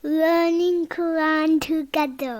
learning Quran together.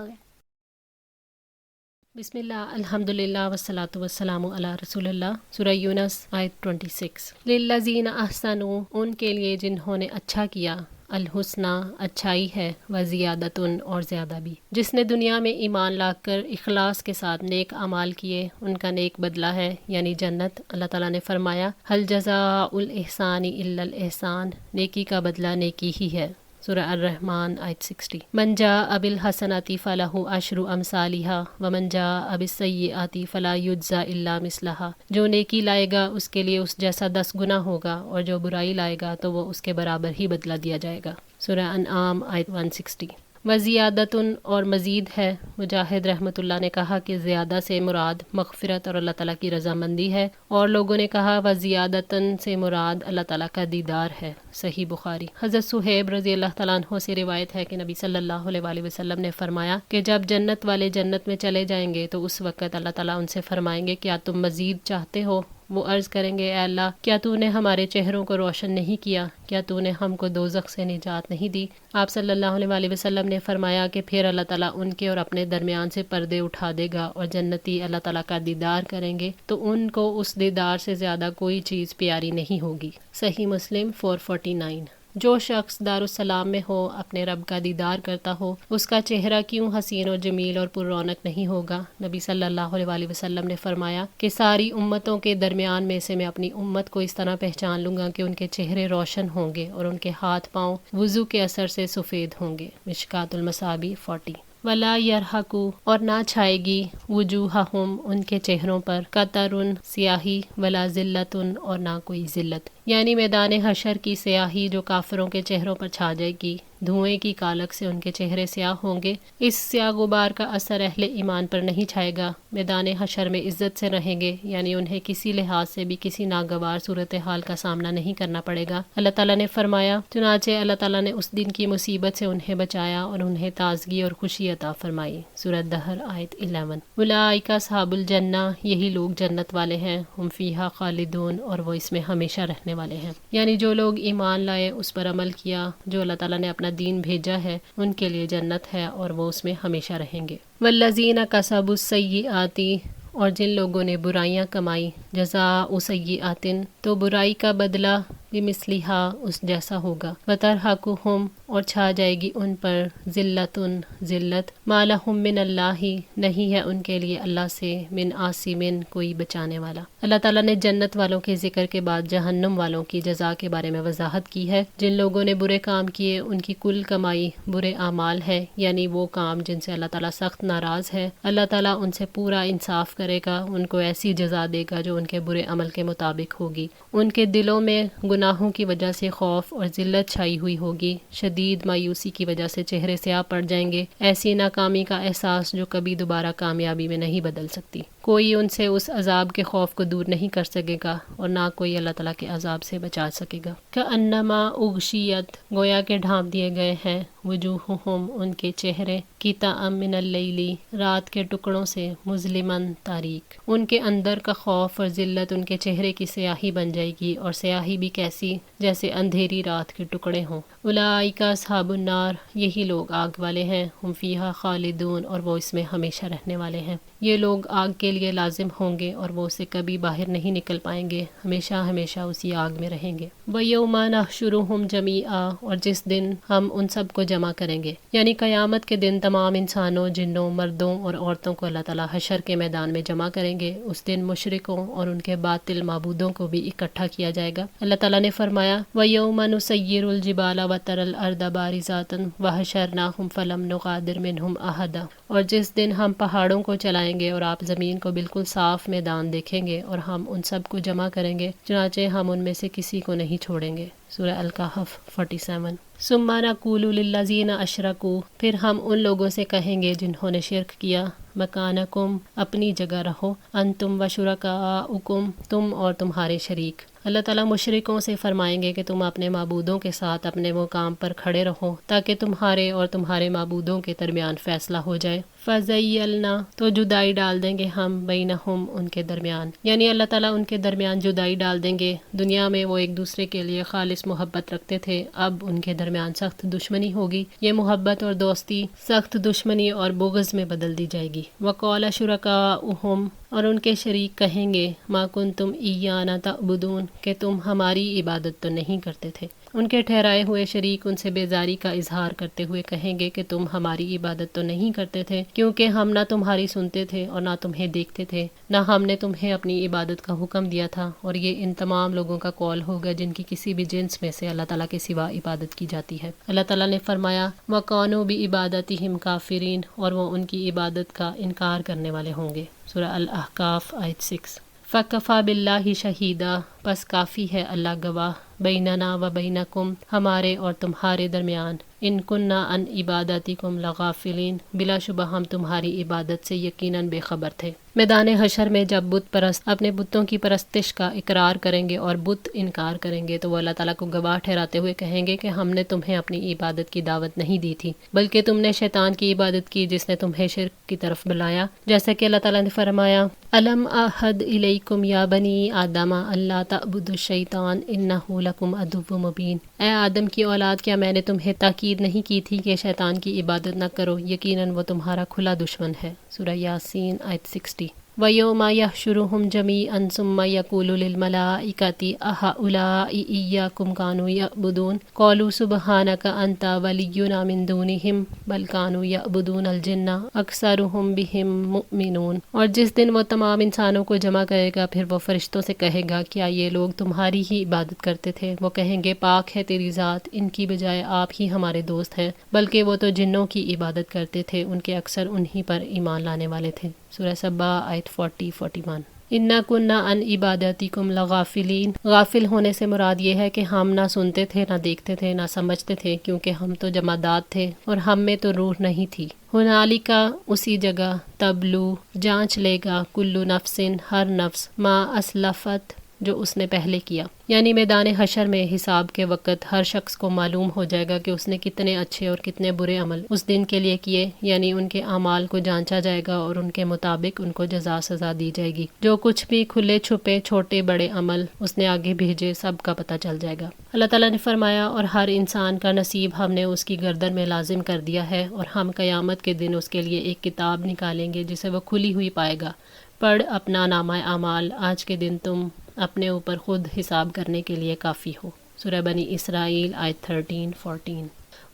बिस्मिल्लाह अल्हम्दुलिल्लाह वस्सलातु वस्सलामु अला रसूलिल्लाह। सूरह यूनस आयत 26। लिल्लज़ीना अहसनु, उनके लिए जिन्होंने अच्छा किया, अल हुस्ना अच्छाई है, व ज़ियादतुन और ज़्यादा भी। जिसने दुनिया में ईमान लाकर इखलास के साथ नेक अमाल किए, उनका नेक बदला है यानी जन्नत। अल्लाह ताला ने फरमाया, हल जज़ाउल इहसानी इल्लल इहसान, नेकी का बदला नेकी ही है। सूरह अर्रहमान आयत 60। मन जा अबिल हसनाती फ़लहु अशरु अमसालिहा व मन जा अबिस सय्यिआती फ़ला युज्ज़ा इल्ला मिस्लहा। जो नेकी लाएगा उसके लिए उस जैसा 10 गुना होगा, और जो बुराई लाएगा तो वो उसके बराबर ही बदला दिया जाएगा। सूरह अनआम आयत 160। वज़ियादतुन और मज़ीद है। मुजाहिद रहमतुल्लाह ने कहा कि ज़्यादा से मुराद मग़फ़िरत और अल्लाह ताला की रज़ामंदी है, और लोगों ने कहा वज़ियादतन से मुराद अल्लाह ताला का दीदार है। सही बुखारी। हज़रत सुहैब रज़ी अल्लाह तआला अन्हु से रिवायत है कि नबी सल्लल्लाहु अलैहि वसल्लम ने फरमाया कि जब जन्नत वाले जन्नत में चले जाएंगे तो उस वक़्त अल्लाह ताला उनसे फरमाएंगे, क्या तुम मज़ीद चाहते हो? वो अर्ज़ करेंगे, ए अल्लाह, क्या तूने हमारे चेहरों को रोशन नहीं किया? क्या तूने हमको दोज़ख से निजात नहीं दी? आप सल्लल्लाहु अलैहि वसल्लम ने फरमाया कि फिर अल्लाह ताला उनके और अपने दरमियान से पर्दे उठा देगा, और जन्नती अल्लाह ताला का दीदार करेंगे तो उनको उस दीदार से ज़्यादा कोई चीज़ प्यारी नहीं होगी। सही मुस्लिम 449। जो शख्स दारुस्सलाम में हो, अपने रब का दीदार करता हो, उसका चेहरा क्यों हसीन और जमील और पुररौनक नहीं होगा? नबी सल्लल्लाहु अलैहि वसल्लम ने फरमाया कि सारी उम्मतों के दरमियान में से मैं अपनी उम्मत को इस तरह पहचान लूँगा कि उनके चेहरे रोशन होंगे और उनके हाथ पाँव वुज़ू के असर से सफ़ेद होंगे। मिशकातुल मसाबी 40। वला यरहकू, और ना छाएगी, वुजूहहुम उनके चेहरों पर, कतरुन स्याही, वला ज़िल्लतुन और ना कोई ज़िल्लत, यानी मैदान हशर की स्याही जो काफिरों के चेहरों पर छा जाएगी। धुएं की कालक से उनके चेहरे स्याह होंगे। इस स्याह गुबार का असर अहले ईमान पर नहीं छाएगा। मैदान हशर में इज्जत से रहेंगे, यानी उन्हें किसी लिहाज से भी किसी नागवार सूरत हाल का सामना नहीं करना पड़ेगा। अल्लाह ताला ने फरमाया, चुनाचे अल्लाह ताला ने उस दिन की मुसीबत से उन्हें बचाया और उन्हें ताजगी और खुशी अता फरमाई। सूरत दहर आयत 11। उलाइका अस्हाबुल जन्ना, यही लोग जन्नत वाले हैं, हुम फीहा खालिदून, और वो इसमें हमेशा रहने वाले हैं। यानी जो लोग ईमान लाए, उस पर अमल किया, जो अल्लाह ताला ने अपना दीन भेजा है, उनके लिए जन्नत है और वो उसमें हमेशा रहेंगे। वल्लज़ीना कसबुस सय्यिआती, और जिन लोगों ने बुराइयां कमाई, जज़ाउ सय्यिआतिन, तो बुराई का बदला बिमिस्लिहा उस जैसा होगा। वतरहकुहुम, और छा जाएगी उन पर, ज़िल्लतुन ज़िल्लत, मालहुम मिन अल्लाही, नहीं है उनके लिए अल्लाह से, मिन आसिमिन कोई बचाने वाला। अल्लाह ताला ने जन्नत वालों के जिक्र के बाद जहन्नुम वालों की जज़ा के बारे में वजाहत की है। जिन लोगों ने बुरे काम किए उनकी कुल कमाई बुरे आमाल है, यानी वो काम जिनसे अल्लाह ताला सख्त नाराज़ है। अल्लाह ताला उनसे पूरा इंसाफ करेगा, उनको ऐसी जज़ा देगा जो उनके बुरे अमल के मुताबिक होगी। उनके दिलों में गुनाहों की वजह से खौफ और ज़िल्लत छाई हुई होगी। शदीद मायूसी की वजह से चेहरे स्याह पड़ जाएंगे। ऐसी नाकामी का एहसास जो कभी दोबारा कामयाबी में नहीं बदल सकती। कोई उनसे उस अजाब के खौफ को दूर नहीं कर सकेगा और ना कोई अल्लाह ताला के अजाब से बचा सकेगा। कअन्नमा उग़शियत, गोया के ढांप दिए गए हैं, वजूहुहुम उनके चेहरे, किताअम मिनल लैली, रात के टुकड़ों से, मुज़लिमन तारीक, उनके अंदर का खौफ और ज़िल्लत उनके चेहरे की स्याही बन जाएगी, और स्याही भी कैसी, जैसे अंधेरी रात के टुकड़े हों। उलाइका अस्हाबुन नार, यही लोग आग वाले हैं, हुम फीहा खालिदून, और वो इसमें हमेशा रहने वाले हैं। ये लोग आग के लिए लाजिम होंगे और वो उसे कभी बाहर नहीं निकल पाएंगे, हमेशा हमेशा उसी आग में रहेंगे। वयौमा नहशुरुहुम जमीआ, और जिस दिन हम उन सब को जमा करेंगे, यानी क़यामत के दिन तमाम इंसानों, जिन्नों, मर्दों और औरतों को अल्लाह ताला हशर के मैदान में जमा करेंगे। उस दिन मुशरिकों और उनके बातिल माबूदों को भी इकट्ठा किया जाएगा। अल्लाह ताला ने फरमाया, वयौमा नुसय्यिरुल जिबाला व तरल अर्दा बारिज़ातन व हशरनाहुम फलम नुग़ादिर मिनहुम अहदा, और जिस दिन हम पहाड़ों को चलाएंगे और आप ज़मीन को बिल्कुल साफ मैदान देखेंगे, और हम उन सब को जमा करेंगे, चुनाचे हम उनमें से किसी को नहीं छोड़ेंगे। सूरह अल-कहफ़ 47। सुम्मा नक़ूलु लिल्लज़ीना अशरकू, फिर हम उन लोगों से कहेंगे जिन्होंने शिरक किया, मकानकुम अपनी जगह रहो, अंतुम व शुरकाउकुम तुम और तुम्हारे शरीक। अल्लाह ताला मुशरिकों से फरमाएंगे कि तुम अपने माबूदों के साथ अपने मुकाम पर खड़े रहो ताकि तुम्हारे और तुम्हारे माबूदों के दरमियान फैसला हो जाए। फ़ज़य्यलना, तो जुदाई डाल देंगे हम, बैनहुम उनके दरमियान, यानी अल्लाह ताला उनके दरमियान जुदाई डाल देंगे। दुनिया में वो एक दूसरे के लिए खालिस محبت رکھتے تھے اب ان کے درمیان سخت دشمنی ہوگی، یہ محبت اور دوستی سخت دشمنی اور بغض میں بدل دی جائے گی۔ وَقَالَ شُرَكَاؤُهُمْ، اور ان کے شریک کہیں گے، مَا كُنتُمْ إِيَّانَا تَعْبُدُونَ، کہ تم ہماری عبادت تو نہیں کرتے تھے۔ ان کے ٹھہرائے ہوئے شریک ان سے بیزاری کا اظہار کرتے ہوئے کہیں گے کہ تم ہماری عبادت تو نہیں کرتے تھے، کیونکہ ہم نہ تمہاری سنتے تھے اور نہ تمہیں دیکھتے تھے، نہ ہم نے تمہیں اپنی عبادت کا حکم دیا تھا۔ اور یہ ان تمام لوگوں کا قول ہوگا جن کی کسی بھی جنس میں سے اللہ تعالیٰ کے سوا عبادت کی جاتی ہے۔ اللہ تعالیٰ نے فرمایا وَقَانُوا بِعِبَادَتِهِمْ كَافِرِينَ، اور وہ ان کی عبادت کا انکار کرنے والے ہوں گے۔ سورہ الاحقاف آیت 6۔ فَكَفَى بِاللَّهِ شَهِيدًا، پس کافی ہے اللہ گواہ، بیننا و بینکم، ہمارے اور تمہارے درمیان، ان کننا ان عبادتکم لغافلین، بلا شبہ ہم تمہاری عبادت سے یقیناً بے خبر تھے۔ میدان حشر میں جب بت پرست اپنے بتوں کی پرستش کا اقرار کریں گے اور بت انکار کریں گے تو وہ اللہ تعالیٰ کو گواہ ٹھہراتے ہوئے کہیں گے کہ ہم نے تمہیں اپنی عبادت کی دعوت نہیں دی تھی، بلکہ تم نے شیطان کی عبادت کی جس نے تمہیں شرک کی طرف بلایا، جیسا کہ اللہ تعالیٰ نے فرمایا الم اعہد الیکم یا بنی آدم اللہ تعبدوا الشیطان انہ لکم عدو مبین، اے آدم کی اولاد، کیا میں نے تمہیں تاکید نہیں کی تھی کہ شیطان کی عبادت نہ کرو، یقیناً وہ تمہارا کھلا دشمن ہے۔ سورہ یاسین آیت 60۔ وَيَوْمَ يَحْشُرُهُمْ جَمِيعًا ثُمَّ يَقُولُ لِلْمَلَائِكَةِ أَهَؤُلَاءِ إِيَّاكُمْ كَانُوا يَعْبُدُونَ قَالُوا سُبْحَانَكَ أَنْتَ وَلِيُّنَا مِن دُونِهِمْ بَلْ كَانُوا يَعْبُدُونَ الْجِنَّ أَكْثَرُهُمْ بِهِمْ مُؤْمِنُونَ، اور جس دن وہ تمام انسانوں کو جمع کرے گا پھر وہ فرشتوں سے کہے گا کیا یہ لوگ تمہاری ہی عبادت کرتے تھے؟ وہ کہیں گے پاک ہے تیری ذات، ان کی بجائے آپ ہی ہمارے دوست ہیں، بلکہ وہ تو جنوں کی عبادت کرتے تھے، ان کے اکثر انہی پر ایمان لانے والے تھے۔ سورہ سبا آیت 40-41۔ اِنَّا كُنَّا عَنْ عِبَادَتِكُمْ لَغَافِلِينَ، غافل ہونے سے مراد یہ ہے کہ ہم نہ سنتے تھے، نہ دیکھتے تھے، نہ سمجھتے تھے، کیونکہ ہم تو جمادات تھے اور ہم میں تو روح نہیں تھی۔ ہنالکا، اسی جگہ، تبلو، جانچ لے گا، کلو نفس، ہر نفس، ما اسلفت، جو اس نے پہلے کیا، یعنی میدان حشر میں حساب کے وقت ہر شخص کو معلوم ہو جائے گا کہ اس نے کتنے اچھے اور کتنے برے عمل اس دن کے لیے کیے، یعنی ان کے اعمال کو جانچا جائے گا اور ان کے مطابق ان کو جزا سزا دی جائے گی۔ جو کچھ بھی کھلے چھپے چھوٹے بڑے عمل اس نے آگے بھیجے سب کا پتہ چل جائے گا۔ اللہ تعالیٰ نے فرمایا اور ہر انسان کا نصیب ہم نے اس کی گردن میں لازم کر دیا ہے، اور ہم قیامت کے دن اس کے لیے ایک کتاب نکالیں گے جسے وہ کھلی ہوئی پائے گا، پڑھ اپنا نامہ اعمال، آج کے دن تم اپنے اوپر خود حساب کرنے کے لیے کافی ہو۔ سورہ بنی اسرائیل آیت 13-14۔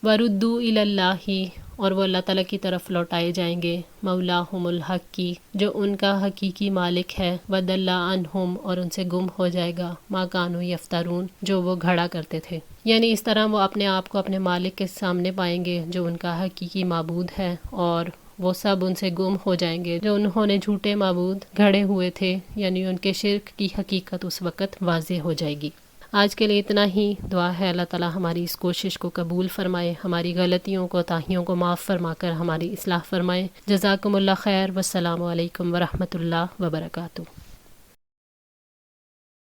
وَرُدُّوا إِلَى اللَّهِ، اور وہ اللہ تعالیٰ کی طرف لوٹائے جائیں گے، مولاہم الحق کی، جو ان کا حقیقی مالک ہے، وَضَلَّ عَنْهُمْ، اور ان سے گم ہو جائے گا، مَا كَانُوا يَفْتَرُونَ، جو وہ گھڑا کرتے تھے، یعنی اس طرح وہ اپنے آپ کو اپنے مالک کے سامنے پائیں گے جو ان کا حقیقی معبود ہے، اور وہ سب ان سے گم ہو جائیں گے جو انہوں نے جھوٹے معبود گھڑے ہوئے تھے، یعنی ان کے شرک کی حقیقت اس وقت واضح ہو جائے گی۔ آج کے لیے اتنا ہی، دعا ہے اللہ تعالیٰ ہماری اس کوشش کو قبول فرمائے، ہماری غلطیوں کو تاہیوں کو معاف فرما کر ہماری اصلاح فرمائے۔ جزاکم اللہ خیر، والسلام علیکم ورحمۃ اللہ وبرکاتہ۔